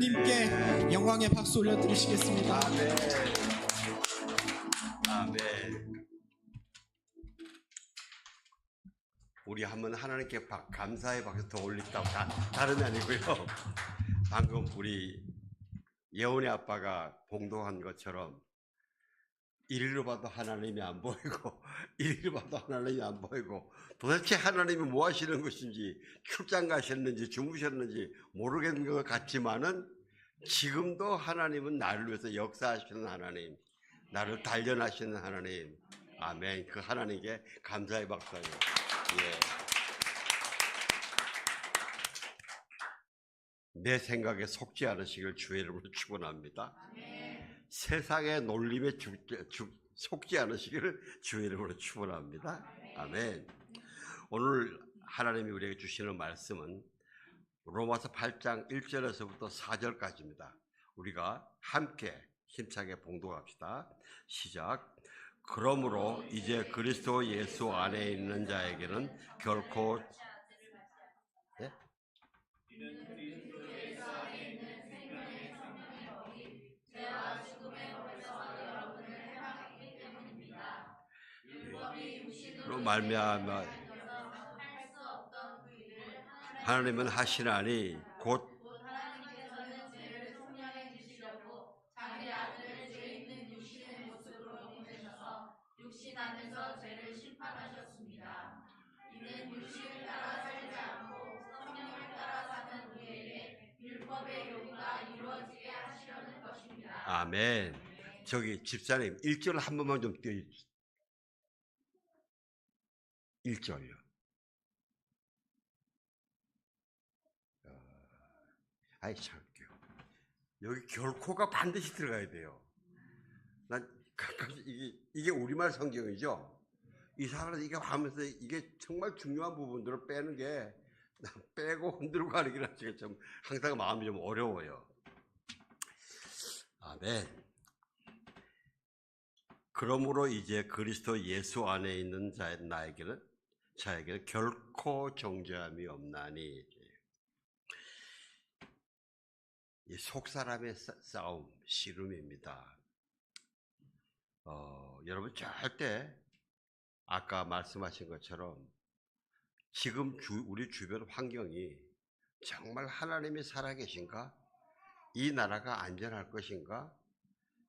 님께 영광의 박수 올려드리시겠습니다. 아멘. 아멘. 우리 한번 하나님께 감사의 박수 더 올립시다. 다른 아니고요. 방금 우리 예원이 아빠가 봉독한 것처럼 이리로 봐도 하나님이 안 보이고 이리로 봐도 하나님이 안 보이고 도대체 하나님이 뭐 하시는 것인지 출장 가셨는지 주무셨는지 모르겠는 것 같지만은 지금도 하나님은 나를 위해서 역사하시는 하나님, 나를 단련하시는 하나님. 아멘. 그 하나님께 감사의 박수예요. 예. 내 생각에 속지 않으시길 주의 이름으로 축원합니다. 세상의 놀림에 속지 않으시기를 주의 이름으로 축원합니다. 아멘. 오늘 하나님이 우리에게 주시는 말씀은 로마서 8장 1절에서부터 4절까지입니다. 우리가 함께 힘차게 봉독합시다. 시작. 그러므로 이제 그리스도 예수 안에 있는 자에게는 결코 네? 로 말미암아 하나님은 하시나니 곧 육신 안에서 죄를 심판하셨습니다. 이는 육신을 따라 살지 않고 성령을 따라 사는 우리에게 율법의 요구가 이루어지게 하시려는 것입니다. 아멘. 저기 집사님 1절 한 번만 좀 띄워주세요. 1절요. 아이 참 여기 결코가 반드시 들어가야 돼요. 난 가끔씩 이게 우리말 성경이죠. 이상하게 이게 하면서 이게 정말 중요한 부분들을 빼는 게 빼고 흔들고 가는 게 지금 좀 항상 마음이 좀 어려워요. 아멘. 그러므로 이제 그리스도 예수 안에 있는 자에게는 결코 정죄함이 없나니. 이 속사람의 싸움, 씨름입니다. 여러분 절대 아까 말씀하신 것처럼 지금 우리 주변 환경이 정말 하나님이 살아계신가? 이 나라가 안전할 것인가?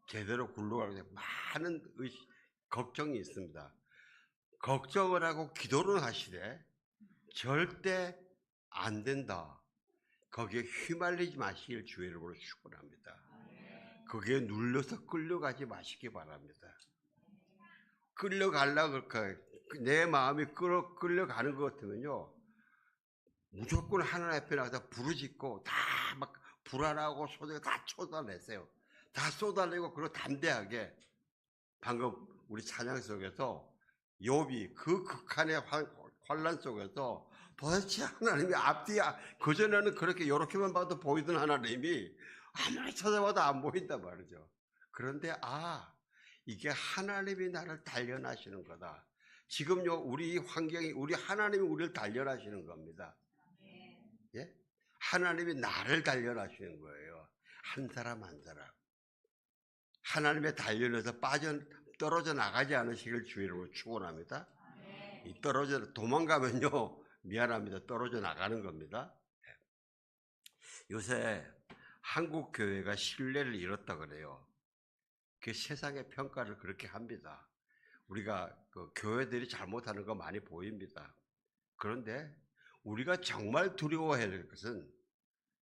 제대로 굴러가는데 많은 걱정이 있습니다. 걱정을 하고 기도를 하시되 절대 안 된다. 거기에 휘말리지 마시길 주의 이름으로 축원합니다. 거기에 눌려서 끌려가지 마시기 바랍니다. 끌려가려고 내 마음이 끌려가는 것 같으면요 무조건 하나님 앞에 나가서 부르짖고 다 막 불안하고 소리가 다 쏟아내세요. 다 쏟아내고 그리고 담대하게 방금 우리 찬양 속에서 욥이 그 극한의 환란 속에서 도대체 하나님이 앞뒤야 그전에는 그렇게 요렇게만 봐도 보이던 하나님이 아무리 찾아봐도 안 보인단 말이죠. 그런데 이게 하나님이 나를 단련하시는 거다. 지금요 우리 환경이 우리 하나님이 우리를 단련하시는 겁니다. 예? 하나님이 나를 단련하시는 거예요. 한 사람 한 사람. 하나님의 단련에서 떨어져 나가지 않으시길 주의 이름으로 축원합니다. 도망가면요 미안합니다. 떨어져 나가는 겁니다. 요새 한국 교회가 신뢰를 잃었다 그래요. 그 세상의 평가를 그렇게 합니다. 우리가 그 교회들이 잘못하는 거 많이 보입니다. 그런데 우리가 정말 두려워해야 될 것은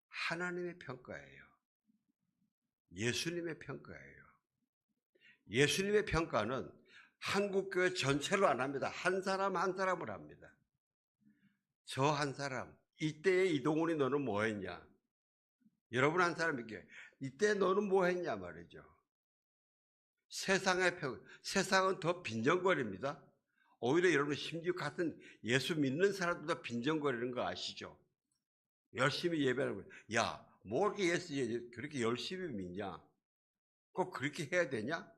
하나님의 평가예요. 예수님의 평가예요. 예수님의 평가는 한국교회 전체로 안 합니다. 한 사람 한 사람을 합니다. 저 한 사람, 이때에 이동훈이 너는 뭐 했냐? 여러분 한 사람에게 이때 너는 뭐 했냐 말이죠. 세상은 더 빈정거립니다. 오히려 여러분 심지어 같은 예수 믿는 사람들도 빈정거리는 거 아시죠? 열심히 예배하는 거예요. 야, 뭐 이렇게 그렇게 열심히 믿냐? 꼭 그렇게 해야 되냐?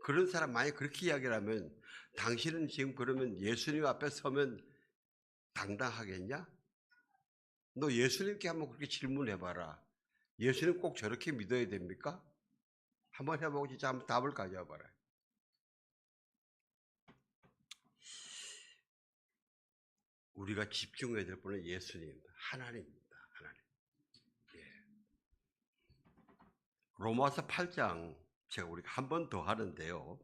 그런 사람 만약 그렇게 이야기를 하면 당신은 지금 그러면 예수님 앞에 서면 당당하겠냐? 너 예수님께 한번 그렇게 질문해봐라. 예수님 꼭 저렇게 믿어야 됩니까? 한번 해보고 진짜 한번 답을 가져와봐라. 우리가 집중해야 될 분은 예수님, 하나님입니다. 하나님. 예. 로마서 8장 제가 우리가 한 번 더 하는데요.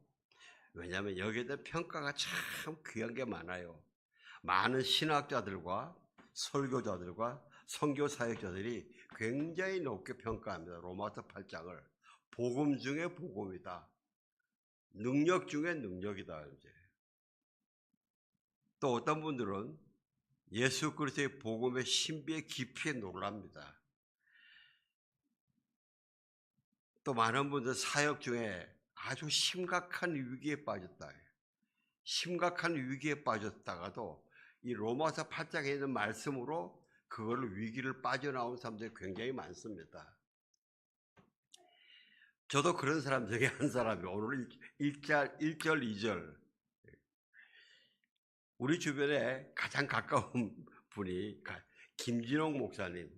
왜냐하면 여기에 대한 평가가 참 귀한 게 많아요. 많은 신학자들과 설교자들과 선교 사역자들이 굉장히 높게 평가합니다. 로마서 8장을 복음 중에 복음이다. 능력 중에 능력이다. 이제. 또 어떤 분들은 예수 그리스도의 복음의 신비의 깊이에 놀랍니다. 또 많은 분들 사역 중에 아주 심각한 위기에 빠졌다. 심각한 위기에 빠졌다가도 이 로마서 8장에 있는 말씀으로 그걸 위기를 빠져나온 사람들이 굉장히 많습니다. 저도 그런 사람 중에 한 사람이 오늘 1절, 2절 우리 주변에 가장 가까운 분이 김진홍 목사님.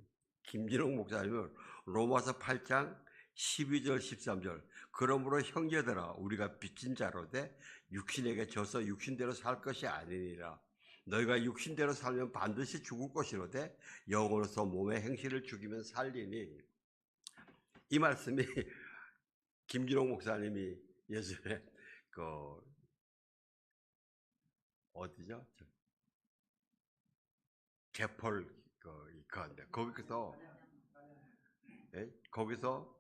김진홍 목사님은 로마서 8장 12절 13절 그러므로 형제들아 우리가 빚진 자로되 육신에게 져서 육신대로 살 것이 아니니라. 너희가 육신대로 살면 반드시 죽을 것이로되 영으로서 몸의 행실을 죽이면 살리니. 이 말씀이 김진홍 목사님이 예전에 어디죠? 개펄 그건데 거기서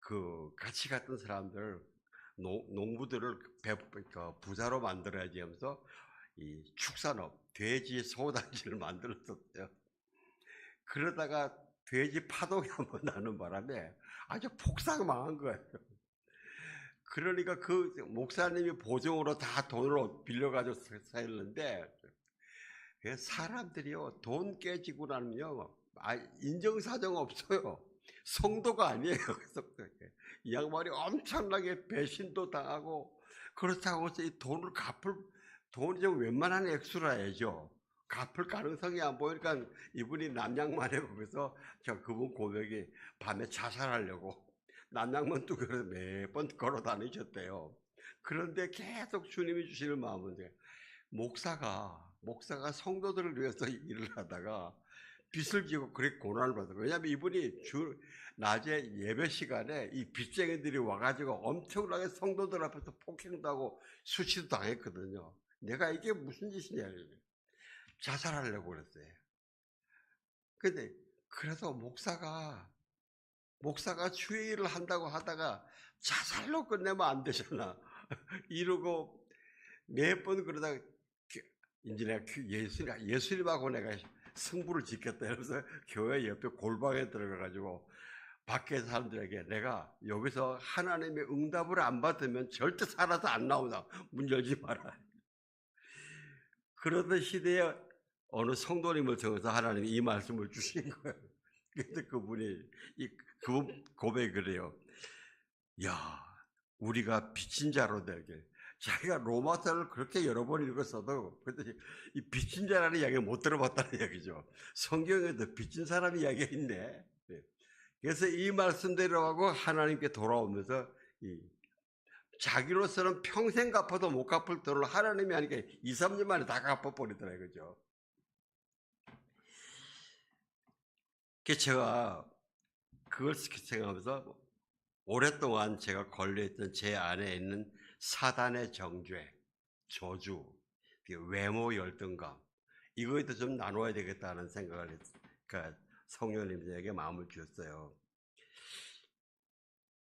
그 같이 갔던 사람들 농부들을 부자로 만들어야지 하면서 이 축산업 돼지 소단지를 만들었었어요. 그러다가 돼지 파동이 한번 나는 바람에 아주 폭삭 망한 거예요. 그러니까 그 목사님이 보증으로 다 돈을 빌려가지고 살았는데 사람들이요 돈 깨지고 나면요 인정사정 없어요. 성도가 아니에요. 그래서 이 양반이 엄청나게 배신도 당하고 그렇다고 해서 이 돈이 좀 웬만한 액수라 해야죠. 갚을 가능성이 안 보이니까 이분이 남양만에 거기서 그분 고백이 밤에 자살하려고 남양만 뚝에서 매번 걸어 다니셨대요. 그런데 계속 주님이 주시는 마음은 목사가 성도들을 위해서 일을 하다가 빚을 지고 그렇게 고난을 받아요. 왜냐하면 이분이 낮에 예배 시간에 이 빚쟁이들이 와가지고 엄청나게 성도들 앞에서 폭행도 하고 수치도 당했거든요. 내가 이게 무슨 짓이냐. 자살하려고 그랬어요. 근데 그래서 목사가 주의 일을 한다고 하다가 자살로 끝내면 안 되잖아. 이러고 매번 그러다가 이제 내가 예수님하고 내가 승부를 짓겠다 이러면서 교회 옆에 골방에 들어가가지고 밖에 사람들에게 내가 여기서 하나님의 응답을 안 받으면 절대 살아서 안 나오나 문 열지 마라. 그러던 시대에 어느 성도님을 통해서 하나님이 이 말씀을 주신 거예요. 그래서 그분 고백이 그래요. 야, 우리가 빚진 자로 되게. 자기가 로마서를 그렇게 여러 번 읽었어도 그랬더니 이 빚진 자라는 이야기를 못 들어봤다는 이야기죠. 성경에도 빚진 사람 이야기가 있네. 그래서 이 말씀대로 하고 하나님께 돌아오면서 자기로서는 평생 갚아도 못 갚을 돈을 하나님이 하니까 2, 3년 만에 다 갚아버리더라 이거죠. 그래서 제가 그걸 생각하면서 오랫동안 제가 걸려있던 제 안에 있는 사단의 정죄, 저주, 외모 열등감 이거에 대해서 좀 나눠야 되겠다는 생각을 성령님에게 마음을 주었어요.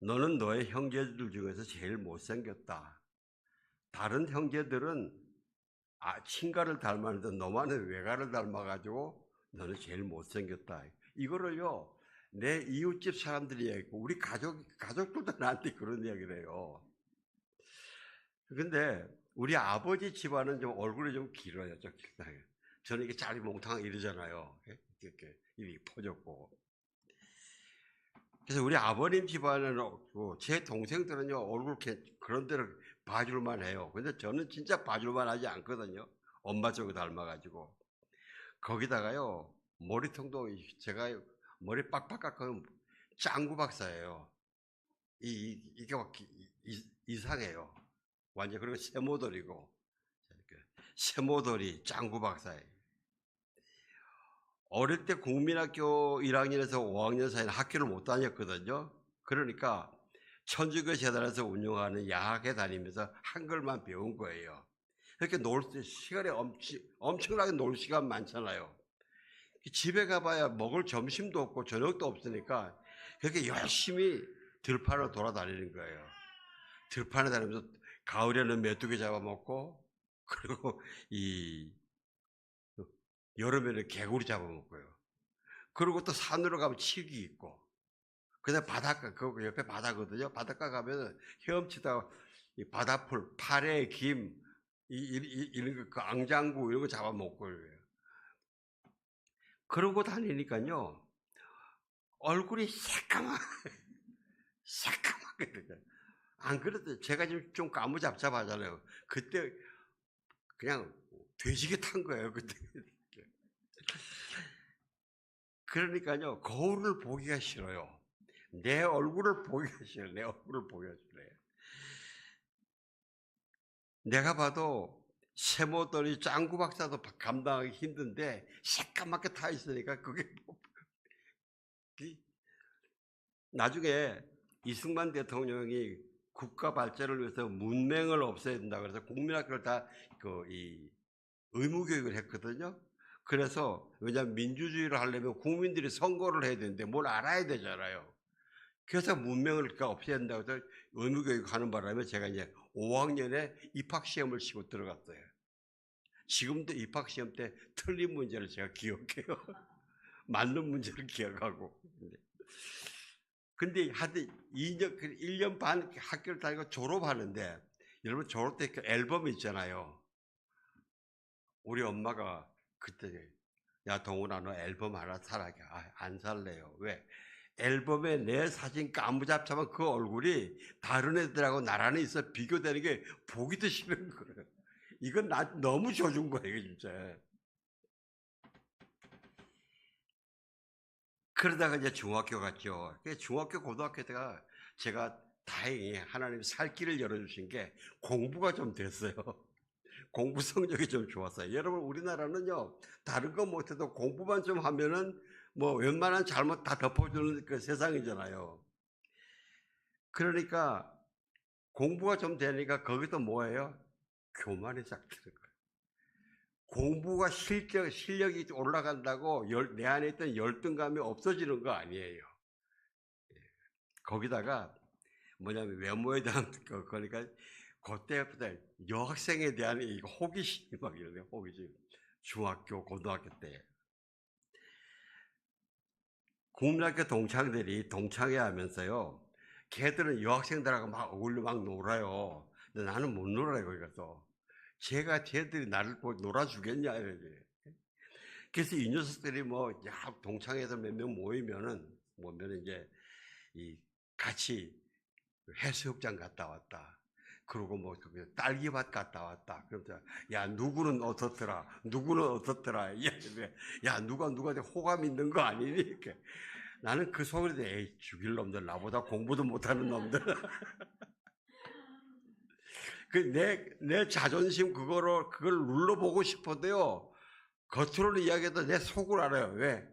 너는 너의 형제들 중에서 제일 못생겼다. 다른 형제들은 친가를 닮았는데 너만은 외가를 닮아가지고 너는 제일 못생겼다. 이거를요 내 이웃집 사람들이 얘기하고 우리 가족들도 나한테 그런 이야기를 해요. 근데 우리 아버지 집안은 좀 얼굴이 좀 길어요. 좀 길다요. 저는 이렇게 자리몽탕 이러잖아요. 이렇게 입이 퍼졌고. 그래서 우리 아버님 집안은 제 동생들은요 얼굴 그런 데를 봐줄만 해요. 근데 저는 진짜 봐줄만 하지 않거든요. 엄마 쪽을 닮아가지고. 거기다가요 머리통도 제가 머리 빡빡 깎으면 짱구 박사예요. 이게 막 이상해요. 완전 그리고 세모돌이고 세모돌이 짱구 박사예요. 어릴 때 국민학교 1학년에서 5학년 사이는 학교를 못 다녔거든요. 그러니까 천주교 재단에서 운영하는 야학에 다니면서 한글만 배운 거예요. 이렇게 놀 때 시간이 엄청나게 놀 시간 많잖아요. 집에 가봐야 먹을 점심도 없고 저녁도 없으니까 그렇게 열심히 들판을 돌아다니는 거예요. 들판에 다니면서 가을에는 메뚜기 잡아먹고 그리고 여름에는 개구리 잡아먹고요. 그리고 또 산으로 가면 칠기 있고 그다음 바닷가 그 옆에 바다거든요. 바닷가 가면은 헤엄치다가 이 바다풀, 파래, 김 이런 거, 그 앙장구 이런 거 잡아먹고 그래요. 그러고 다니니까요 얼굴이 새까맣게 되죠. 안 그래도 제가 지금 좀 까무잡잡하잖아요. 그때 그냥 돼지게 탄 거예요. 그때. 그러니까요 거울을 보기가 싫어요. 내 얼굴을 보기가 싫어요. 내 얼굴을 보기가 싫어요. 내가 봐도 세모돌이 짱구 박사도 감당하기 힘든데 새까맣게 타 있으니까 그게 나중에 이승만 대통령이 국가 발전을 위해서 문맹을 없애야 된다 그래서 국민학교를 다 의무 교육을 했거든요. 그래서 왜냐하면 민주주의를 하려면 국민들이 선거를 해야 되는데 뭘 알아야 되잖아요. 그래서 문맹을 없애야 된다고 해서 의무 교육하는 바람에 제가 이제 5학년에 입학 시험을 치고 들어갔어요. 지금도 입학 시험 때 틀린 문제를 제가 기억해요. 맞는 문제를 기억하고. 근데 하여튼 1년 반 학교를 다니고 졸업하는데 여러분 졸업 때 그 앨범 있잖아요. 우리 엄마가 그때 야 동훈아 너 앨범 하나 사라. 안 살래요. 왜? 앨범에 내 사진 까무잡잡한 그 얼굴이 다른 애들하고 나란히 있어 비교되는 게 보기도 싫은 거예요. 이건 나 너무 줘준 거예요, 이게 진짜. 그러다가 이제 중학교 갔죠. 중학교, 고등학교 때가 제가 다행히 하나님이 살 길을 열어주신 게 공부가 좀 됐어요. 공부 성적이 좀 좋았어요. 여러분, 우리나라는요, 다른 거 못해도 공부만 좀 하면은 뭐 웬만한 잘못 다 덮어주는 그 세상이잖아요. 그러니까 공부가 좀 되니까 거기서 뭐예요? 교만이 싹 드는 거예요. 공부가 실력이 올라간다고 내 안에 있던 열등감이 없어지는 거 아니에요. 거기다가 뭐냐면 외모에 대한 그러니까 그때부터 여학생에 대한 이 호기심이 막 이러네요. 호기심. 중학교, 고등학교 때. 국민학교 동창들이 동창회 하면서요. 걔들은 여학생들하고 막 어울려 막 놀아요. 근데 나는 못 놀아요, 거기 가서. 쟤들이 나를 보고 놀아주겠냐, 이러지. 그래서 이 녀석들이 동창회에서 몇 명 모이면은 이제, 같이 해수욕장 갔다 왔다. 그리고 딸기밭 갔다 왔다. 그러면서, 야, 누구는 어떻더라. 누구는 어떻더라. 야, 누구한테 호감 있는 거 아니니? 이렇게. 나는 그 속으로, 에이, 죽일 놈들, 나보다 공부도 못하는 놈들. 내 자존심 그걸 눌러보고 싶어도요. 겉으로는 이야기해도 내 속을 알아요. 왜?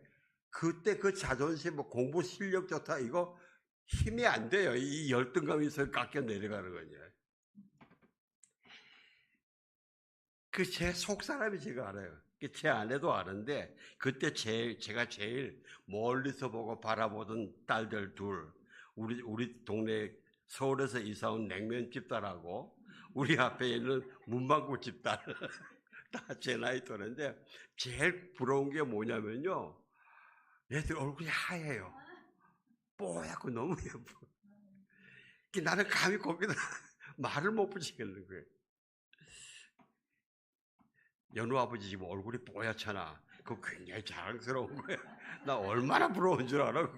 그때 그 자존심, 공부 실력 좋다, 이거 힘이 안 돼요. 이 열등감이 있어서 깎여 내려가는 거냐. 제 속 사람이 제가 알아요. 제 아내도 아는데, 그때 제가 제일 멀리서 보고 바라보던 딸들 둘, 우리 동네 서울에서 이사 온 냉면집 딸하고, 우리 앞에 있는 문방구집 딸. 다 제 나이 또래인데 제일 부러운 게 뭐냐면요. 얘들 얼굴이 하얘요. 뽀얗고 너무 예뻐. 나는 감히 거기다 말을 못 붙이겠는 거예요. 연우 아버지 지금 얼굴이 뽀얗잖아. 그거 굉장히 자랑스러운 거야. 나 얼마나 부러운 줄 알아.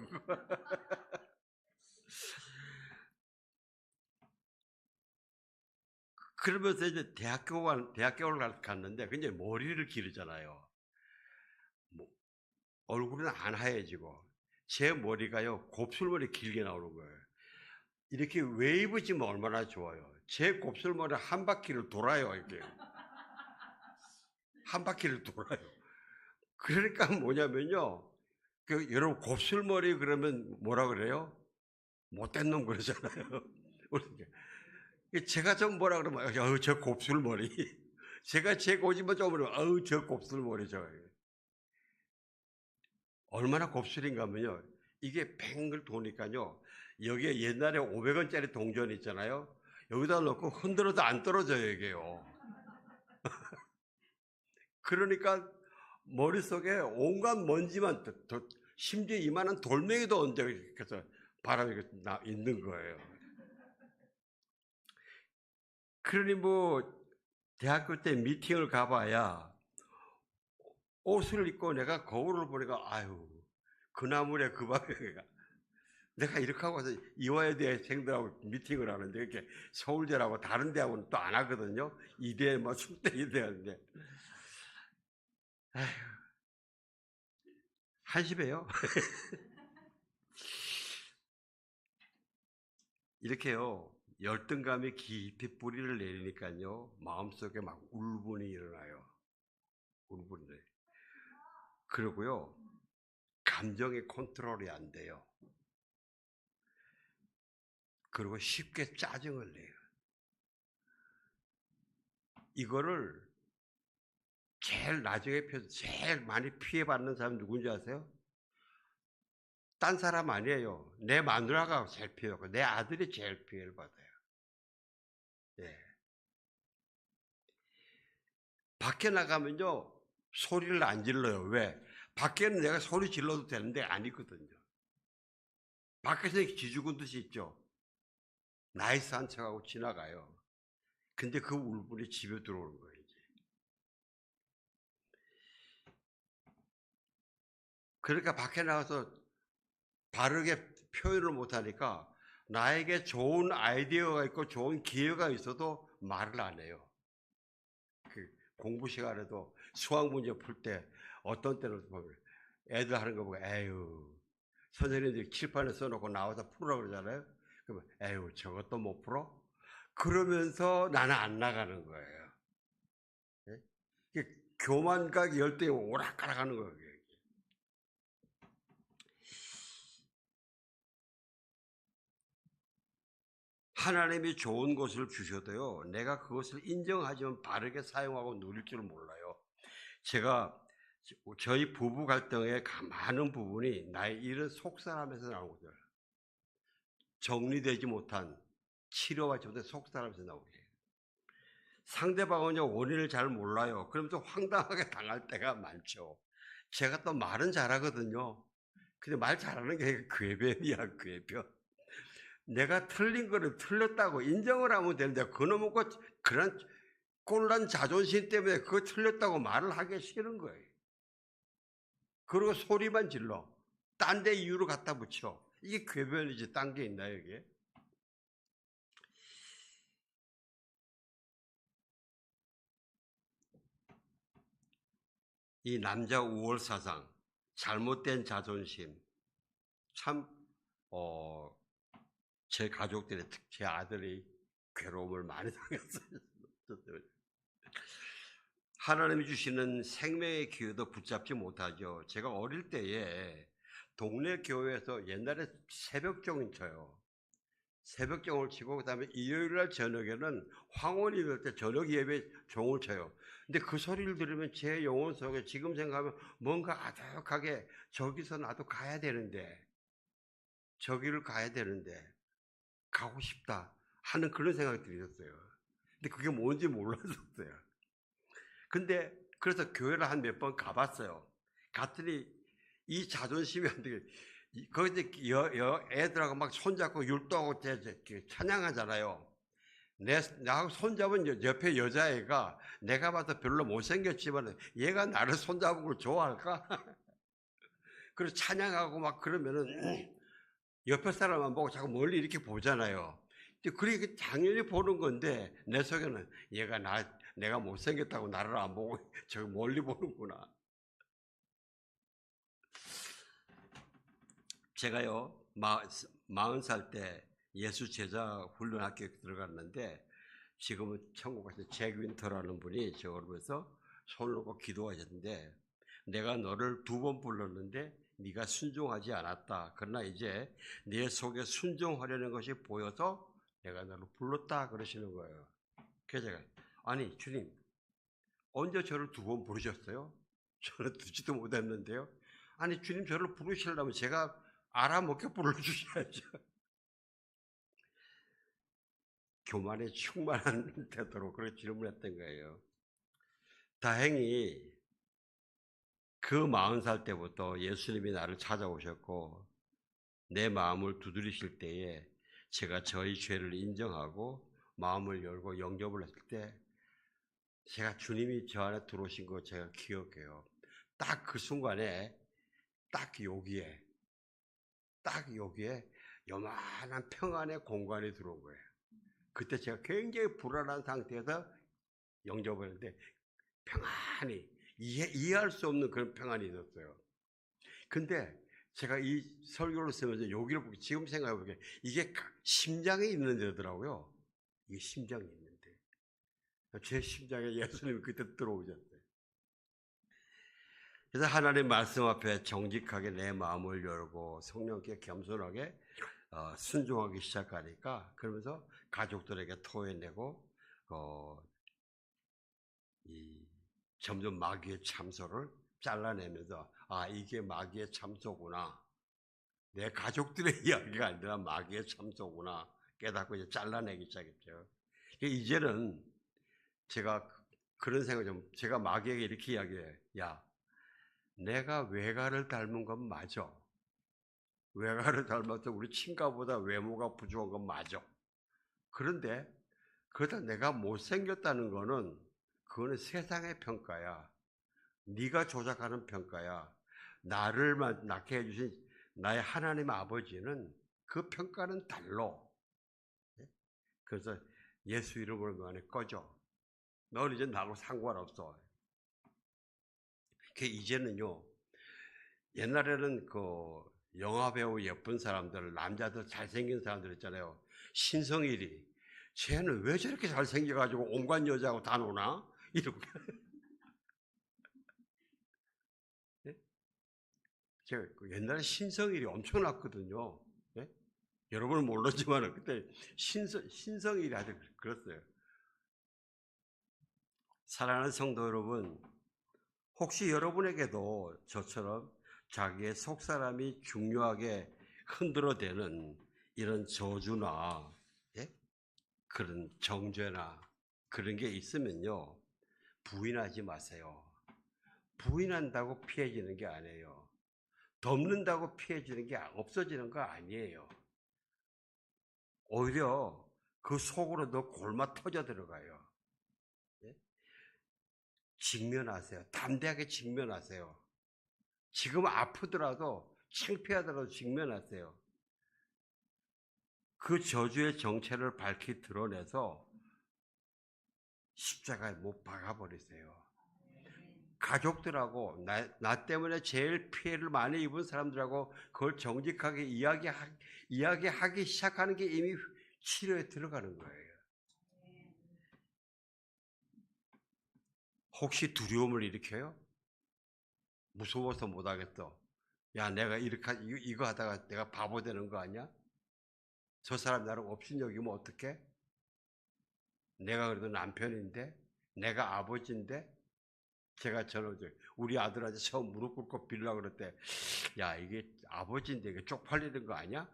그러면서 이제 대학교를 갔는데 굉장히 머리를 기르잖아요. 얼굴은 안 하얘지고 제 머리가요 곱슬머리 길게 나오는 거예요. 이렇게 웨이브 지면 얼마나 좋아요. 제 곱슬머리 한 바퀴를 돌아요. 이렇게 한 바퀴를 돌아요. 그러니까 뭐냐면요, 여러분 곱슬머리 그러면 뭐라 그래요? 못된 놈 그러잖아요. 제가 좀 뭐라 그러면 어우 저 곱슬머리. 제가 제 고집만 좀 그러면 어우 저 곱슬머리 저. 얼마나 곱슬인가 하면요, 이게 뱅글 도니까요, 여기에 옛날에 500원짜리 동전 있잖아요, 여기다 넣고 흔들어도 안 떨어져요 이게요. 그러니까 머릿속에 온갖 먼지만 심지어 이만한 돌멩이도 얹어서 바람이 있는 거예요. 그러니 뭐 대학교 때 미팅을 가봐야 옷을 입고 내가 거울을 보니까 아유 그 나물에 그 밥에 내가 이렇게 하고 와서 이화여대생들하고 미팅을 하는데 이렇게 서울대라고 다른 대학은 또 안 하거든요. 이대 뭐 숙대 이대하는데 아휴 한심해요. 이렇게요 열등감이 깊이 뿌리를 내리니까요 마음속에 막 울분이 일어나요. 울분이. 그리고요 감정의 컨트롤이 안 돼요. 그리고 쉽게 짜증을 내요. 이거를 제일 나중에 제일 많이 피해받는 사람 누군지 아세요? 딴 사람 아니에요. 내 마누라가 제일 피해받고 내 아들이 제일 피해를 받아요. 예. 밖에 나가면요 소리를 안 질러요. 왜? 밖에는 내가 소리 질러도 되는데 아니거든요. 밖에서 기죽은 듯이 있죠. 나이스한 척하고 지나가요. 근데 그 울분이 집에 들어오는 거예요. 이제. 그러니까 밖에 나가서 바르게 표현을 못하니까 나에게 좋은 아이디어가 있고 좋은 기회가 있어도 말을 안 해요. 그 공부 시간에도 수학 문제 풀 때 어떤 때는 보면 애들 하는 거 보고 에휴 선생님들이 칠판에 써놓고 나와서 풀으라고 그러잖아요. 그러면 에휴 저것도 못 풀어? 그러면서 나는 안 나가는 거예요. 예? 교만각 열등이 오락가락 하는 거예요. 하나님이 좋은 것을 주셔도요 내가 그것을 인정하지만 바르게 사용하고 누릴 줄 몰라요. 제가 저희 부부 갈등의 많은 부분이 나의 이런 속사람에서 나오거든요. 정리되지 못한 치료하지 못한 속사람에서 나오게 해요. 상대방은요 원인을 잘 몰라요. 그러면서 황당하게 당할 때가 많죠. 제가 또 말은 잘하거든요. 근데 말 잘하는 게 궤변이야 궤변. 내가 틀린 거를 틀렸다고 인정을 하면 되는데 그놈의 그런 꼴난 자존심 때문에 그거 틀렸다고 말을 하기 싫은 거예요. 그리고 소리만 질러. 딴 데 이유를 갖다 붙여. 이게 궤변이지 딴 게 있나요 이게? 이 남자 우월 사상, 잘못된 자존심, 참 제 가족들의 제 아들이 괴로움을 많이 당했어요. 하나님이 주시는 생명의 기회도 붙잡지 못하죠. 제가 어릴 때에 동네 교회에서 옛날에 새벽종을 쳐요. 새벽종을 치고 그다음에 일요일날 저녁에는 황혼이 될 때 저녁 예배 종을 쳐요. 근데 그 소리를 들으면 제 영혼 속에 지금 생각하면 뭔가 아득하게 저기서 나도 가야 되는데 저기를 가야 되는데 가고 싶다 하는 그런 생각이 들었어요. 근데 그게 뭔지 몰랐었어요. 근데 그래서 교회를 한 몇 번 가봤어요. 갔더니 이 자존심이 안 되게 거기 애들하고 막 손잡고 율도하고 찬양하잖아요. 나하고 손잡은 옆에 여자애가 내가 봐도 별로 못생겼지만 얘가 나를 손잡은 걸 좋아할까? 그래서 찬양하고 막 그러면은 옆에 사람만 보고 자꾸 멀리 이렇게 보잖아요. 그게 당연히 보는 건데 내 속에는 얘가 내가 못생겼다고 나를 안 보고 저기 멀리 보는구나. 제가요, 40살 때 예수 제자 훈련 학교에 들어갔는데, 지금은 천국 가서 잭 윈터라는 분이 저를 보면서 손을 놓고 기도하셨는데, 내가 너를 2번 불렀는데 네가 순종하지 않았다. 그러나 이제 네 속에 순종하려는 것이 보여서 내가 너를 불렀다. 그러시는 거예요. 그래서 제가, 아니 주님, 언제 저를 2번 부르셨어요? 저는 듣지도 못했는데요. 아니 주님, 저를 부르시려면 제가 알아먹게 불러주셔야죠. 교만에 충만한 태도로 그렇게 질문했던 거예요. 다행히 그 40살 때부터 예수님이 나를 찾아오셨고 내 마음을 두드리실 때에 제가 저의 죄를 인정하고 마음을 열고 영접을 했을 때 제가 주님이 저 안에 들어오신 거 제가 기억해요. 딱 그 순간에 딱 여기에 요만한 평안의 공간이 들어온 거예요. 그때 제가 굉장히 불안한 상태에서 영접을 했는데 평안히 이해할 수 없는 그런 평안이 있었어요. 근데 제가 이 설교를 쓰면서 여기를 보고 지금 생각해보니까 이게 심장에 있는 데더라고요. 이게 심장에 있는데 제 심장에 예수님이 그때 들어오셨어요. 그래서 하나님 말씀 앞에 정직하게 내 마음을 열고 성령께 겸손하게 순종하기 시작하니까 그러면서 가족들에게 토해내고 점점 마귀의 참소를 잘라내면서 이게 마귀의 참소구나. 내 가족들의 이야기가 아니라 마귀의 참소구나 깨닫고 이제 잘라내기 시작했죠. 이제는 제가 그런 생각 제가 마귀에게 이렇게 이야기해요. 야, 내가 외가를 닮은 건 맞아. 외가를 닮아서 우리 친가보다 외모가 부족한 건 맞아. 그런데 그러다 내가 못생겼다는 거는 그거는 세상의 평가야. 네가 조작하는 평가야. 나를 낳게 해주신 나의 하나님 아버지는 그 평가는 달라. 그래서 예수 이름으로 너 안에 꺼져. 넌 이제 나하고 상관없어. 이제는요, 옛날에는 그 영화배우 예쁜 사람들, 남자들 잘생긴 사람들 있잖아요. 신성일이. 쟤는 왜 저렇게 잘생겨가지고 온갖 여자하고 다 노나? 이러고. 제가 옛날에 신성일이 엄청났거든요. 네? 여러분은 모르지만 그때 신성일이 아주 그랬어요. 사랑하는 성도 여러분, 혹시 여러분에게도 저처럼 자기의 속사람이 중요하게 흔들어대는 이런 저주나 그런 정죄나 그런 게 있으면요, 부인하지 마세요. 부인한다고 피해지는 게 아니에요. 덮는다고 피해지는 게 없어지는 거 아니에요. 오히려 그 속으로 더 골마 터져 들어가요. 직면하세요. 담대하게 직면하세요. 지금 아프더라도 창피하더라도 직면하세요. 그 저주의 정체를 밝히 드러내서 십자가에 못 박아버리세요. 가족들하고 나 때문에 제일 피해를 많이 입은 사람들하고 그걸 정직하게 이야기하기 시작하는 게 이미 치료에 들어가는 거예요. 혹시 두려움을 일으켜요? 무서워서 못하겠어. 야, 내가 이거 하다가 내가 바보 되는 거 아니야? 저 사람 나를 업신여기면 어떡해? 내가 그래도 남편인데, 내가 아버지인데, 제가 우리 아들한테 처음 무릎 꿇고 빌려고 그럴 때, 야, 이게 아버지인데 이게 쪽팔리는 거 아니야?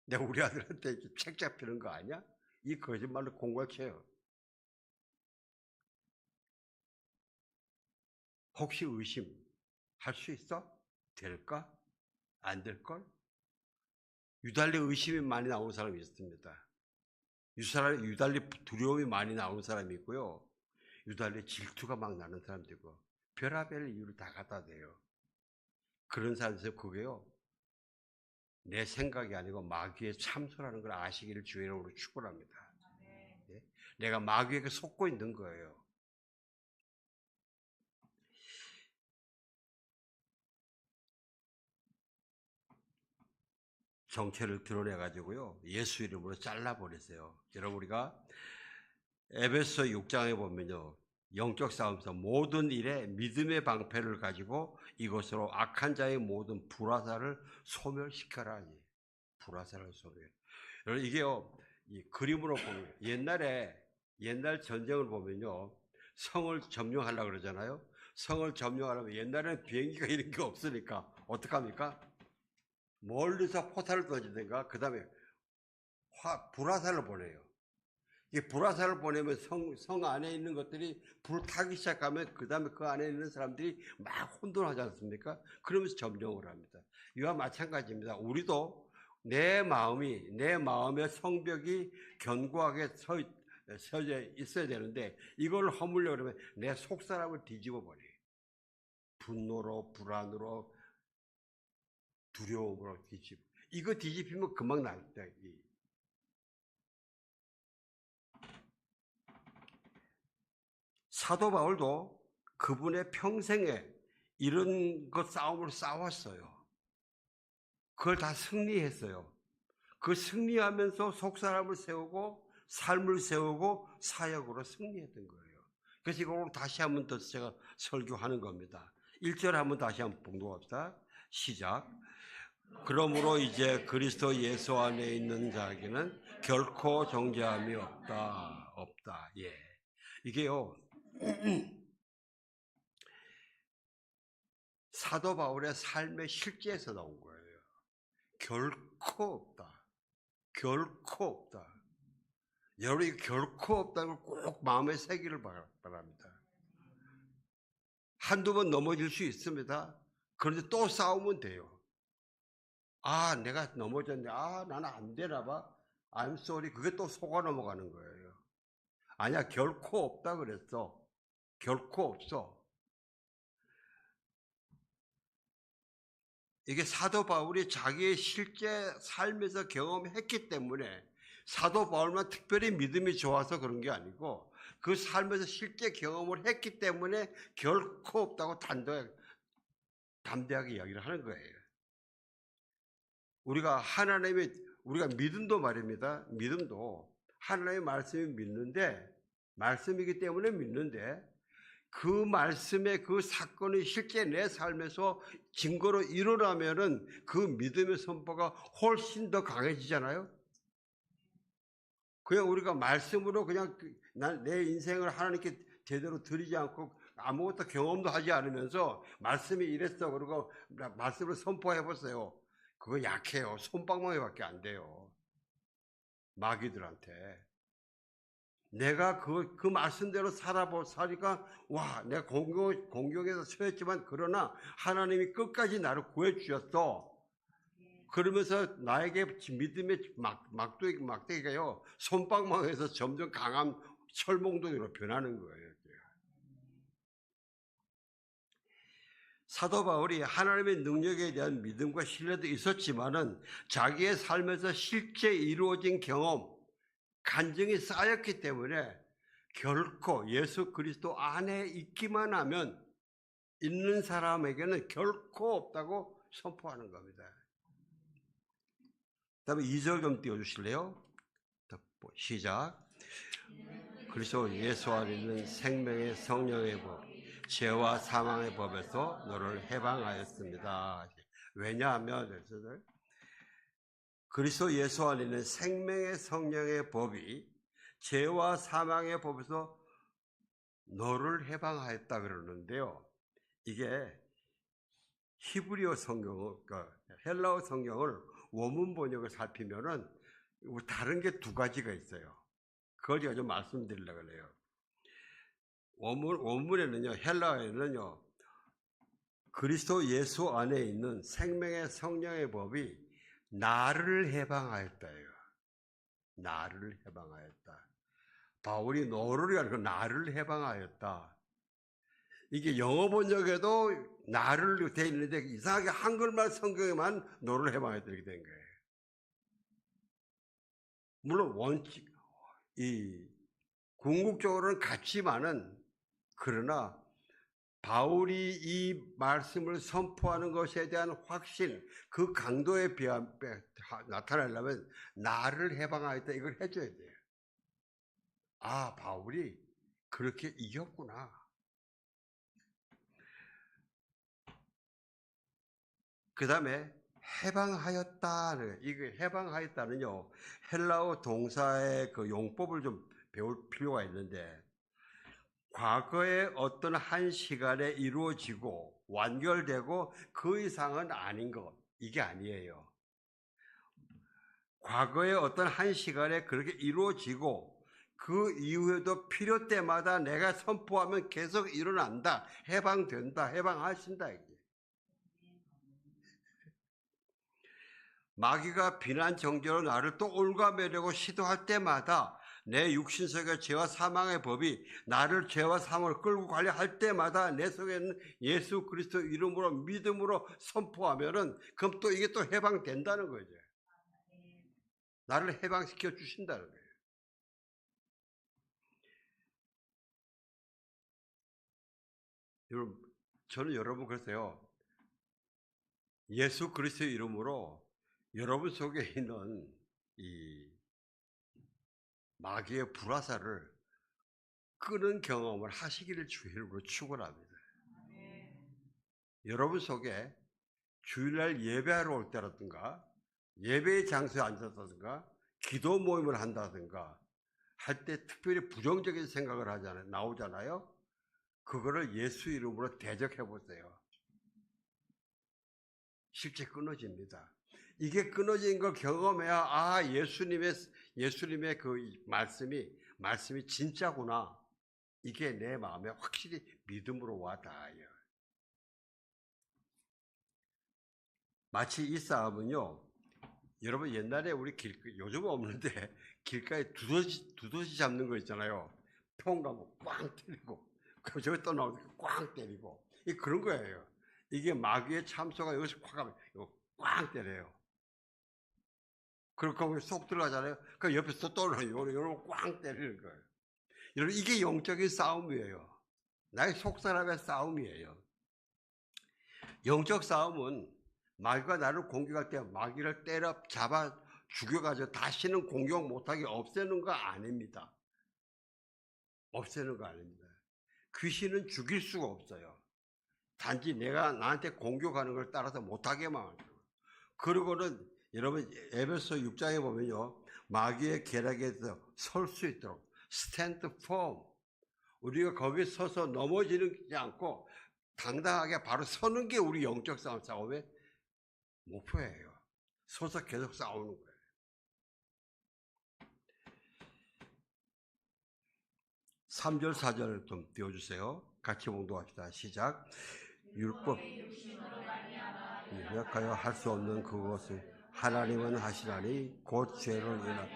내가 우리 아들한테 책 잡히는 거 아니야? 이 거짓말로 공격해요. 혹시 의심할 수 있어? 될까? 안 될걸? 유달리 의심이 많이 나오는 사람이 있습니다. 유달리 두려움이 많이 나오는 사람이 있고요. 유달리 질투가 막 나는 사람도 있고 별의별 이유를 다 갖다 대요. 그런 사람에서 그게요, 내 생각이 아니고 마귀의 참소라는 걸 아시기를 주의 이름으로 축원합니다. 네? 내가 마귀에게 속고 있는 거예요. 정체를 드러내 가지고요. 예수 이름으로 잘라 버렸어요. 여러분 우리가 에베소 6장에 보면요. 영적 싸움에서 모든 일에 믿음의 방패를 가지고 이것으로 악한 자의 모든 불화살을 소멸시켜라. 불화살을 소멸. 여러분 이게요. 이 그림으로 보면 옛날 전쟁을 보면요. 성을 점령하려고 그러잖아요. 성을 점령하려면 옛날에는 비행기가 이런 게 없으니까 어떡합니까? 멀리서 포탄을 던지든가 그 다음에 불화살을 보내요. 이 불화살을 보내면 성 안에 있는 것들이 불타기 시작하면 그 다음에 그 안에 있는 사람들이 막 혼돈하지 않습니까? 그러면서 점령을 합니다. 이와 마찬가지입니다. 우리도 내 마음의 성벽이 견고하게 서져 있어야 되는데 이걸 허물려고 그러면 내 속사람을 뒤집어 버려요. 분노로, 불안으로, 두려움으로 뒤집어. 이거 뒤집히면 금방 나겠다. 사도 바울도 그분의 평생에 이런 것 싸움을 싸웠어요. 그걸 다 승리했어요. 그 승리하면서 속사람을 세우고 삶을 세우고 사역으로 승리했던 거예요. 그래서 이걸 다시 한번 더 제가 설교하는 겁니다. 1절 한번 다시 한번 봉독합시다. 시작. 그러므로 이제 그리스도 예수 안에 있는 자에게는 결코 정죄함이 없다. 예. 이게요. 사도 바울의 삶의 실제에서 나온 거예요. 결코 없다. 결코 없다. 여러분이 결코 없다는 걸 꼭 마음에 새기를 바랍니다. 한두 번 넘어질 수 있습니다. 그런데 또 싸우면 돼요. 아, 내가 넘어졌네. 아, 나는 안 되나 봐. I'm sorry. 그게 또 속아 넘어가는 거예요. 아니야, 결코 없다 그랬어. 결코 없어. 이게 사도 바울이 자기의 실제 삶에서 경험했기 때문에 사도 바울만 특별히 믿음이 좋아서 그런 게 아니고 그 삶에서 실제 경험을 했기 때문에 결코 없다고 담대하게 이야기를 하는 거예요. 우리가 믿음도 말입니다. 믿음도 하나님의 말씀이 말씀이기 때문에 믿는데 그 말씀의 그 사건이 실제 내 삶에서 증거로 일어나면은 그 믿음의 선포가 훨씬 더 강해지잖아요. 그냥 우리가 말씀으로 그냥 내 인생을 하나님께 제대로 드리지 않고 아무것도 경험도 하지 않으면서 말씀이 이랬어 그러고 말씀을 선포해 보세요. 그거 약해요. 솜방망이밖에 안 돼요. 마귀들한테. 내가 그 말씀대로 살니까 와, 내가 공경에서 처했지만 그러나 하나님이 끝까지 나를 구해주셨어. 그러면서 나에게 믿음의 막대기가요, 솜방망에서 점점 강한 철몽동이로 변하는 거예요. 사도 바울이 하나님의 능력에 대한 믿음과 신뢰도 있었지만은 자기의 삶에서 실제 이루어진 경험, 간증이 쌓였기 때문에 결코 예수 그리스도 안에 있기만 하면 있는 사람에게는 결코 없다고 선포하는 겁니다. 다음에 2절 좀 띄워주실래요? 시작. 그리스도 예수 안에 있는 생명의 성령의 법, 죄와 사망의 법에서 너를 해방하였습니다. 왜냐하면 그리스도 예수 안에 있는 생명의 성령의 법이 죄와 사망의 법에서 너를 해방하였다 그러는데요. 이게 히브리어 성경을, 헬라어 성경을 원문 번역을 살피면은 다른 게 두 가지가 있어요. 그걸 제가 좀 말씀드리려고 해요. 원문에는요, 헬라어에는요, 그리스도 예수 안에 있는 생명의 성령의 법이 나를 해방하였다예요. 나를 해방하였다. 바울이 너를 아니고 나를 해방하였다. 이게 영어 번역에도 나를 돼 있는데 이상하게 한글말 성경에만 너를 해방하였다 이렇게 된 거예요. 물론 궁극적으로는 같지만은 그러나 바울이 이 말씀을 선포하는 것에 대한 확신, 그 강도에 나타내려면 나를 해방하였다 이걸 해줘야 돼요. 아, 바울이 그렇게 이겼구나. 그 다음에 해방하였다. 이게 해방하였다는요, 헬라어 동사의 그 용법을 좀 배울 필요가 있는데, 과거에 어떤 한 시간에 이루어지고 완결되고 그 이상은 아닌 것, 이게 아니에요. 과거에 어떤 한 시간에 그렇게 이루어지고 그 이후에도 필요 때마다 내가 선포하면 계속 일어난다, 해방된다, 해방하신다. 이게. 마귀가 비난 정죄로 나를 또 올가매려고 시도할 때마다, 내 육신 속의 죄와 사망의 법이 나를 죄와 사망을 끌고 가려 할 때마다 내 속에 있는 예수 그리스도 이름으로 믿음으로 선포하면은 그럼 또 이게 또 해방된다는 거죠. 나를 해방시켜 주신다는 거예요. 여러분, 저는 여러분 그랬어요. 예수 그리스도의 이름으로 여러분 속에 있는 이 마귀의 불화살을 끄는 경험을 하시기를 주의 이름으로 축원합니다. 여러분 속에 주일날 예배하러 올 때라든가 예배의 장소에 앉았다든가 기도 모임을 한다든가 할 때 특별히 부정적인 생각을 하잖아요. 나오잖아요. 그거를 예수 이름으로 대적해 보세요. 실제 끊어집니다. 이게 끊어진 걸 경험해야 아, 예수님의 그 말씀이 진짜구나. 이게 내 마음에 확실히 믿음으로 와 닿아요. 마치 이 싸움은요, 여러분 옛날에 우리 요즘은 없는데 길가에 두더지 잡는 거 있잖아요. 평가고 꽝 때리고, 그럼 저기 또 나오니까 꽝 때리고, 그런 거예요. 이게 마귀의 참소가 여기서 확 하면 꽝 때려요. 그렇게 하면 쏙 들어가잖아요. 그 옆에서 또 요런 꽝 때리는 거예요. 여러분, 이게 영적인 싸움이에요. 나의 속사람의 싸움이에요. 영적 싸움은 마귀가 나를 공격할 때 마귀를 때려 잡아 죽여가지고 다시는 공격 못하게 없애는 거 아닙니다. 없애는 거 아닙니다. 귀신은 죽일 수가 없어요. 단지 내가 나한테 공격하는 걸 따라서 못하게만 하죠. 그리고는 여러분 에베소 6장에 보면요, 마귀의 계략에서 설 수 있도록 stand firm, 우리가 거기에 서서 넘어지지 않고 당당하게 바로 서는 게 우리 영적 싸움의 목표예요. 서서 계속 싸우는 거예요. 삼 절 4절 좀 띄워주세요. 같이 봉독합시다. 시작. 율법 약하여 할 수 없는 그것을 하나님은 하시나니 곧 죄를 인하여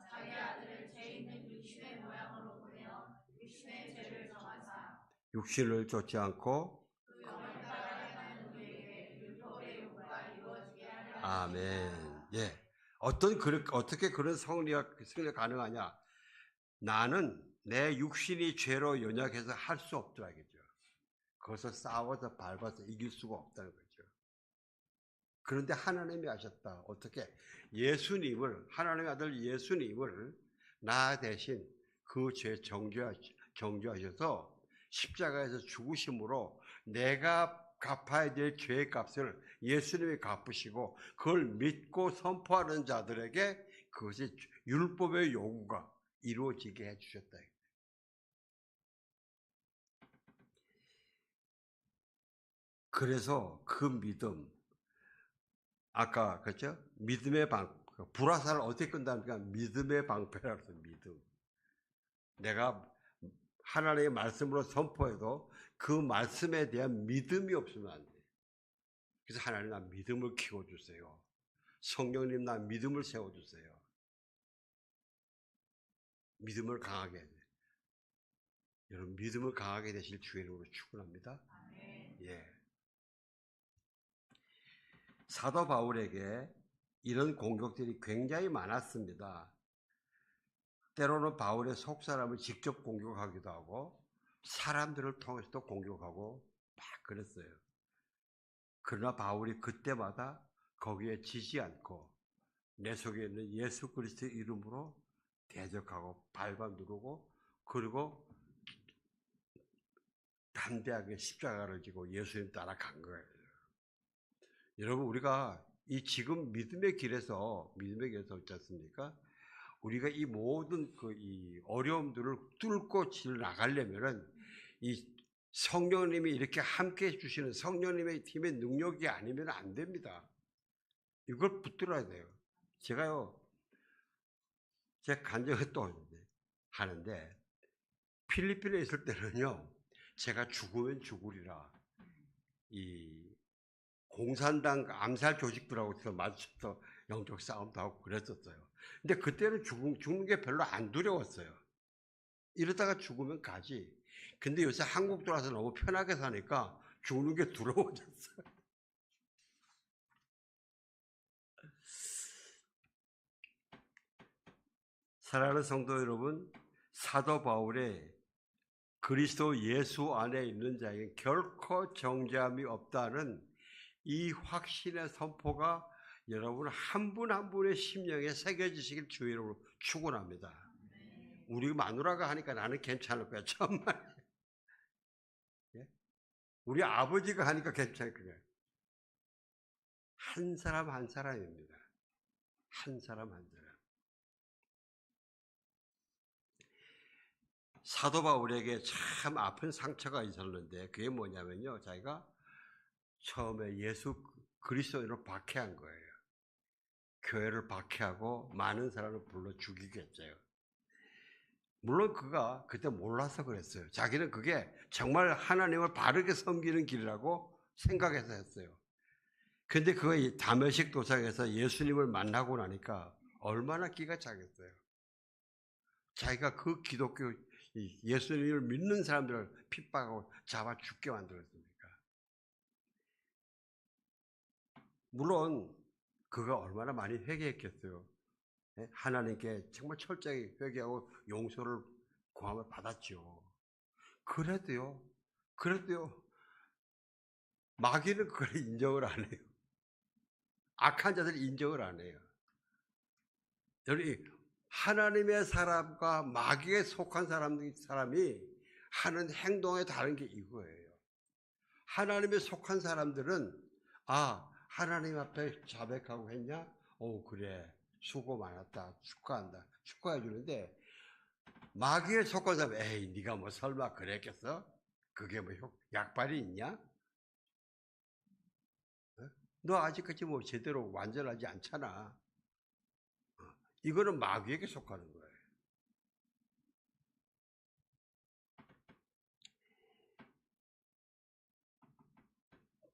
자기 아들을 죄 있는 육신의 모양으로 보내어 육신의 죄를 정하사 육신을 쫓지 않고 그 영을 따라 행하는 우리에게 율법의 요구가 이루어지게 하려 아멘. 예. 어떻게 그런 승리가 가능하냐? 나는 내 육신이 죄로 연약해서 할 수 없더라겠죠. 그것을 싸워서 밟아서 이길 수가 없다는 거죠. 그런데 하나님이 하셨다. 어떻게? 하나님의 아들 예수님을 나 대신 그 죄 정죄하셔서 십자가에서 죽으심으로 내가 갚아야 될 죄의 값을 예수님이 갚으시고 그걸 믿고 선포하는 자들에게 그것이 율법의 요구가 이루어지게 해주셨다. 그래서 그 믿음, 아까 그렇죠? 믿음의 불화살을 어떻게 끈다니까 믿음의 방패라고 해서 믿음. 내가 하나님의 말씀으로 선포해도 그 말씀에 대한 믿음이 없으면 안 돼. 그래서 하나님 나 믿음을 키워주세요. 성령님 나 믿음을 세워주세요. 믿음을 강하게 해. 여러분 믿음을 강하게 되실 주의 이름으로 축원합니다. 예. 사도 바울에게 이런 공격들이 굉장히 많았습니다. 때로는 바울의 속사람을 직접 공격하기도 하고 사람들을 통해서도 공격하고 막 그랬어요. 그러나 바울이 그때마다 거기에 지지 않고 내 속에 있는 예수 그리스도의 이름으로 대적하고 밟아 누르고 그리고 담대하게 십자가를 지고 예수님 따라간 거예요. 여러분 우리가 이 지금 믿음의 길에서 있지 않습니까? 우리가 이 모든 이 어려움들을 뚫고 나가려면은 이 성령님이 이렇게 함께 해주시는 성령님의 팀의 능력이 아니면 안 됩니다. 이걸 붙들어야 돼요. 제가요, 제 간증을 또 하는데, 필리핀에 있을 때는요, 제가 죽으면 죽으리라. 이 공산당 암살 조직들하고 마주쳐서 영적 싸움도 하고 그랬었어요. 근데 그때는 죽는 게 별로 안 두려웠어요. 이러다가 죽으면 가지. 근데 요새 한국 들어와서 너무 편하게 사니까 죽는 게 두려워졌어요. 사랑하는 성도 여러분, 사도 바울의 그리스도 예수 안에 있는 자에게 결코 정죄함이 없다는 이 확신의 선포가 여러분 한 분 한 분의 심령에 새겨지시길 주의로 축원합니다. 우리 마누라가 하니까 나는 괜찮을 거야. 정말. 예? 우리 아버지가 하니까 괜찮을 거야. 한 사람 한 사람입니다. 한 사람 한 사람. 사도 바울에게 참 아픈 상처가 있었는데 그게 뭐냐면요. 자기가 처음에 예수 그리스도인으로 박해한 거예요. 교회를 박해하고 많은 사람을 불러 죽이겠어요. 물론 그가 그때 몰라서 그랬어요. 자기는 그게 정말 하나님을 바르게 섬기는 길이라고 생각해서 했어요. 근데 그가 다메섹 도상에서 예수님을 만나고 나니까 얼마나 기가 차겠어요. 자기가 그 기독교 예수님을 믿는 사람들을 핍박하고 잡아 죽게 만들었습니까? 물론 그가 얼마나 많이 회개했겠어요. 하나님께 정말 철저히 회개하고 용서를 구함을 받았죠. 그래도요, 마귀는 그걸 인정을 안 해요. 악한 자들이 인정을 안 해요. 여러분, 하나님의 사람과 마귀에 속한 사람이 하는 행동에 다른 게 이거예요. 하나님에 속한 사람들은 하나님 앞에 자백하고 했냐? 그래. 수고 많았다. 축하한다. 축하해 주는데 마귀에 속한 사람 에이 네가 뭐 설마 그랬겠어? 그게 뭐 약발이 있냐? 너 아직까지 뭐 제대로 완전하지 않잖아. 이거는 마귀에게 속하는 거예요.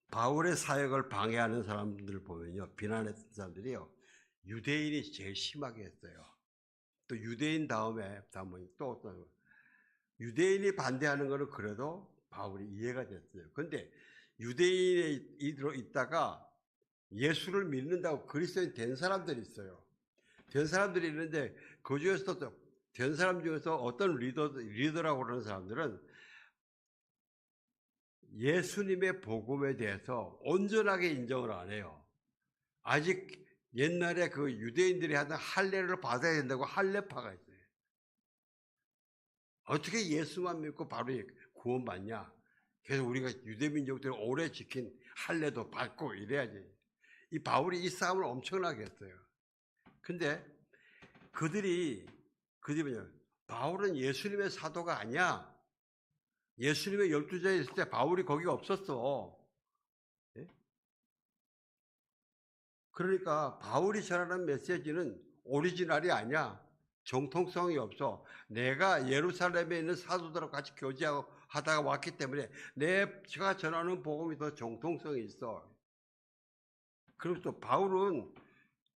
바울의 사역을 방해하는 사람들 보면요. 비난했던 사람들이요. 유대인이 제일 심하게 했어요. 또 유대인 다음에 또 어떤 유대인이 반대하는 거는 그래도 바울이 이해가 됐어요. 그런데 유대인에 있다가 예수를 믿는다고 그리스도인 된 사람들이 있어요. 된 사람들이 있는데 그 중에서도 된 사람 중에서 어떤 리더라고 그러는 사람들은 예수님의 복음에 대해서 온전하게 인정을 안 해요. 아직 옛날에 그 유대인들이 하던 할례를 받아야 된다고 할례파가 있어요. 어떻게 예수만 믿고 바로 구원받냐? 그래서 우리가 유대민족들이 오래 지킨 할례도 받고 이래야지. 이 바울이 이 싸움을 엄청나게 했어요. 근데 그들이 뭐냐? 바울은 예수님의 사도가 아니야. 예수님의 12제자 있을 때 바울이 거기 없었어. 예? 그러니까 바울이 전하는 메시지는 오리지널이 아니야. 정통성이 없어. 내가 예루살렘에 있는 사도들하고 같이 교제하고 하다가 왔기 때문에 제가 전하는 복음이 더 정통성이 있어. 그리고 또 바울은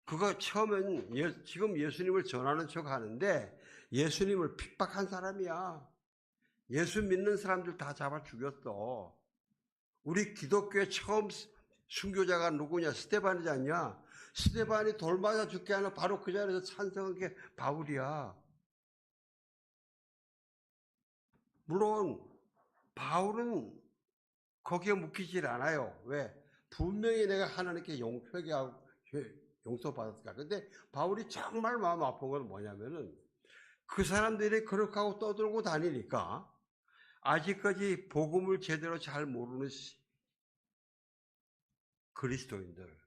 그가 처음엔 지금 예수님을 전하는 척 하는데 예수님을 핍박한 사람이야. 예수 믿는 사람들 다 잡아 죽였어. 우리 기독교의 처음 순교자가 누구냐? 스데반이지 않냐? 스데반이 돌 맞아 죽게 하는 바로 그 자리에서 찬성한 게 바울이야. 물론 바울은 거기에 묶이질 않아요. 왜? 분명히 내가 하나님께 회개하고 용서받았을까. 근데 바울이 정말 마음 아픈 건 뭐냐면은 그 사람들이 그렇게 하고 떠들고 다니니까 아직까지 복음을 제대로 잘 모르는 그리스도인들,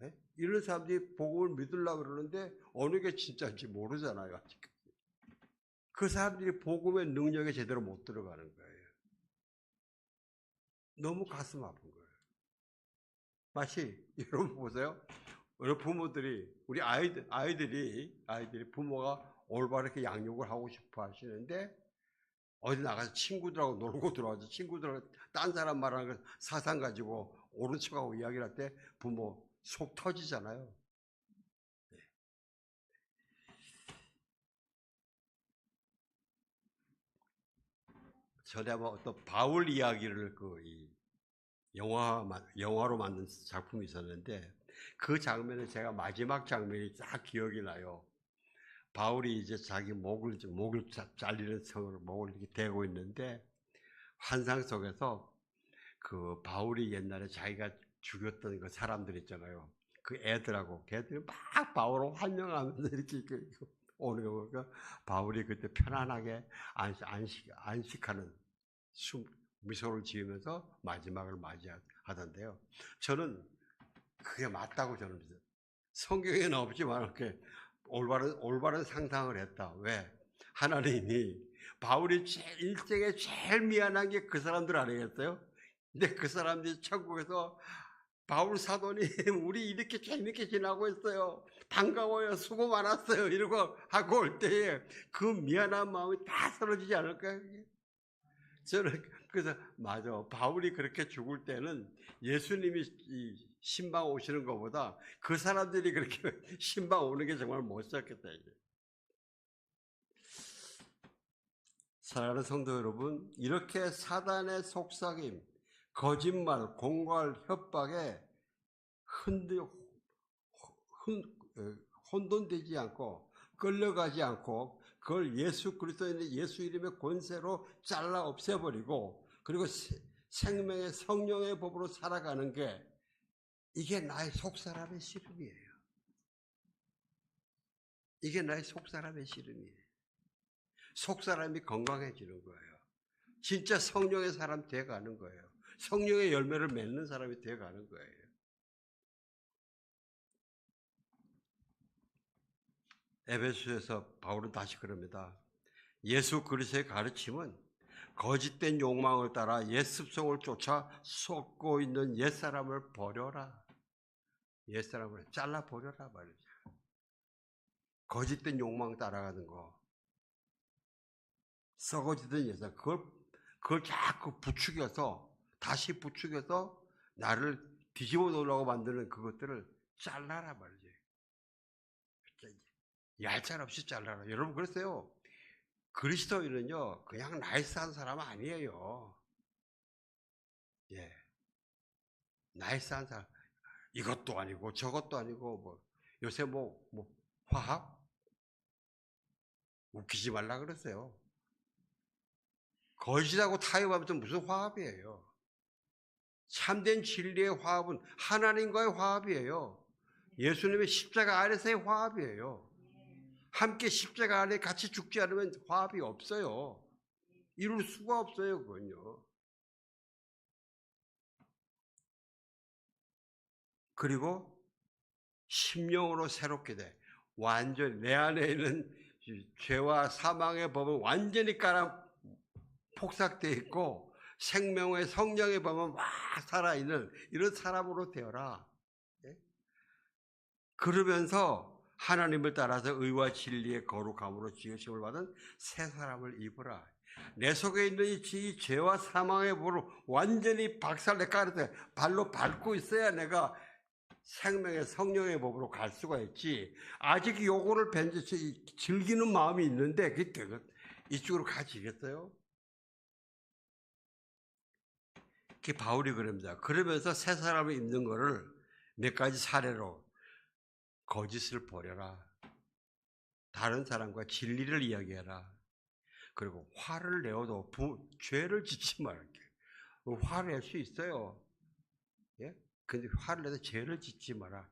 네? 이런 사람들이 복음을 믿으려고 그러는데 어느 게 진짜인지 모르잖아요. 아직까지. 그 사람들이 복음의 능력에 제대로 못 들어가는 거예요. 너무 가슴 아픈 거예요. 마치 여러분 보세요. 우리 부모들이 우리 아이들이 부모가 올바르게 양육을 하고 싶어 하시는데 어디 나가서 친구들하고 놀고 들어와서 친구들하고 딴 사람 말하는 거 사상 가지고 옳은 척하고 이야기를 할 때 부모 속 터지잖아요. 네. 전에 아마 어떤 바울 이야기를 영화로 만든 작품이 있었는데 그 장면에 제가 마지막 장면이 딱 기억이 나요. 바울이 이제 자기 목을 잘리는 성으로 목을 이렇게 대고 있는데 환상 속에서 그 바울이 옛날에 자기가 죽였던 그 사람들 있잖아요. 그 애들하고 걔들이 막 바울을 환영하면서 이렇게 오는 거. 그러니까 바울이 그때 편안하게 안식하는 미소를 지으면서 마지막을 맞이하던데요. 저는 그게 맞다고 저는 믿어요. 성경에는 없지만 이렇게 올바른 상상을 했다. 왜? 하나님이 바울이 일생에 제일 미안한 게 그 사람들 아니겠어요? 근데 그 사람들이 천국에서 바울 사도님 우리 이렇게 재밌게 지나고 있어요. 반가워요. 수고 많았어요. 이러고 하고 올 때에 그 미안한 마음이 다 사라지지 않을까요? 저는 그래서 맞아. 바울이 그렇게 죽을 때는 예수님이 신방 오시는 것보다 그 사람들이 그렇게 신방 오는 게 정말 멋있었겠다. 사랑하는 성도 여러분, 이렇게 사단의 속삭임, 거짓말, 공갈, 협박에 혼돈되지 않고 끌려가지 않고 그걸 예수 그리스도의 예수 이름의 권세로 잘라 없애버리고 그리고 생명의 성령의 법으로 살아가는 게 이게 나의 속사람의 씨름이에요. 이게 나의 속사람의 씨름이에요. 속사람이 건강해지는 거예요. 진짜 성령의 사람 돼가는 거예요. 성령의 열매를 맺는 사람이 돼가는 거예요. 에베소에서 바울은 다시 그럽니다. 예수 그리스도의 가르침은 거짓된 욕망을 따라 옛 습성을 쫓아 쏟고 있는 옛사람을 버려라. 옛사람을 잘라버려라 말이죠. 거짓된 욕망 따라가는 거. 썩어지던 옛사람. 그걸 자꾸 다시 부추겨서 나를 뒤집어 놓으려고 만드는 그것들을 잘라라 말이죠. 얄짤없이 잘라라. 여러분 그랬어요. 그리스도인은요, 그냥 나이스한 사람 아니에요. 예. 나이스한 사람. 이것도 아니고, 저것도 아니고, 요새 화합? 웃기지 말라 그랬어요. 거짓하고 타협하면 무슨 화합이에요? 참된 진리의 화합은 하나님과의 화합이에요. 예수님의 십자가 아래서의 화합이에요. 함께 십자가 안에 같이 죽지 않으면 화합이 없어요. 이룰 수가 없어요, 그건요. 그리고 심령으로 새롭게 돼. 완전히 내 안에 있는 죄와 사망의 법은 완전히 폭삭되어 있고 생명의 성령의 법은 막 살아있는 이런 사람으로 되어라. 그러면서 하나님을 따라서 의와 진리의 거룩함으로 지으심을 받은 새 사람을 입으라. 내 속에 있는 이 죄와 사망의 법을 완전히 박살내 깔아서 발로 밟고 있어야 내가 생명의 성령의 법으로 갈 수가 있지. 아직 요거를 즐기는 마음이 있는데 이쪽으로 가지겠어요? 그게 바울이 그럽니다. 그러면서 새 사람을 입는 거를 몇 가지 사례로 거짓을 버려라. 다른 사람과 진리를 이야기해라. 그리고 화를 내어도 죄를 짓지 말게. 화를 낼 수 있어요. 예? 근데 화를 내도 죄를 짓지 마라.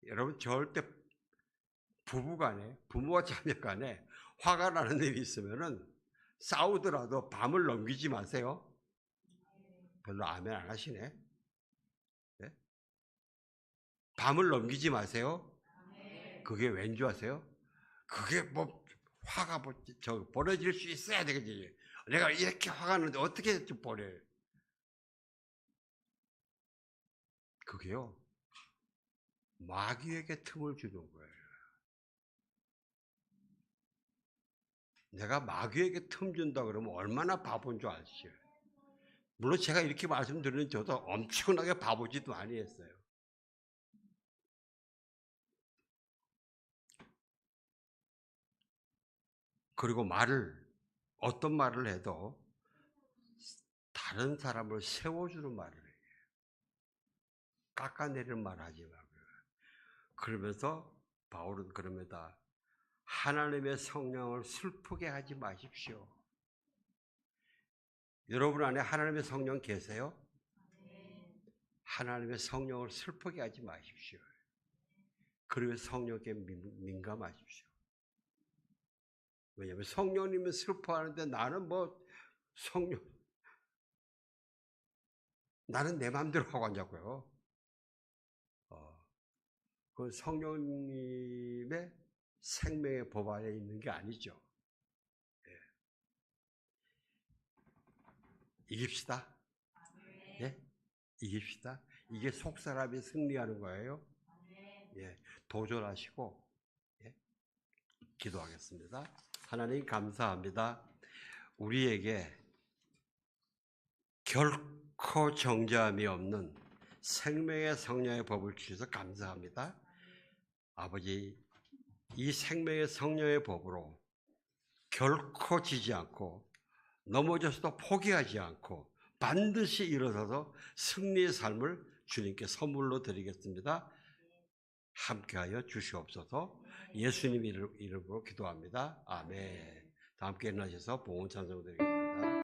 여러분 절대 부부간에, 부모와 자녀간에 화가 나는 일이 있으면은 싸우더라도 밤을 넘기지 마세요. 별로 아멘 안 하시네. 예? 밤을 넘기지 마세요. 그게 왠 줄 아세요? 그게 뭐 화가 벌어질 수 있어야 되겠지. 내가 이렇게 화가 나는데 어떻게 좀 버려요? 그게요, 마귀에게 틈을 주는 거예요. 내가 마귀에게 틈 준다 그러면 얼마나 바본 줄 아시죠? 물론 제가 이렇게 말씀드리는 저도 엄청나게 바보짓도 많이 했어요. 그리고 어떤 말을 해도 다른 사람을 세워주는 말을 해요. 깎아내리는 말 하지 말고요. 그러면서 바울은 그럽니다. 하나님의 성령을 슬프게 하지 마십시오. 여러분 안에 하나님의 성령 계세요? 하나님의 성령을 슬프게 하지 마십시오. 그리고 성령께 민감하십시오. 왜냐하면 성령님은 슬퍼하는데 나는 나는 내 마음대로 하고 앉았고요. 그 성령님의 생명의 법 안에 있는 게 아니죠. 예. 이깁시다. 예? 이깁시다. 이게 속사람이 승리하는 거예요. 예. 도전하시고, 예. 기도하겠습니다. 하나님 감사합니다. 우리에게 결코 정죄함이 없는 생명의 성령의 법을 주셔서 감사합니다. 아버지, 이 생명의 성령의 법으로 결코 지지 않고 넘어져서도 포기하지 않고 반드시 일어서서 승리의 삶을 주님께 선물로 드리겠습니다. 함께하여 주시옵소서. 예수님 이름으로 기도합니다. 아멘. 다 함께 일어나셔서 봉헌 찬송 드리겠습니다.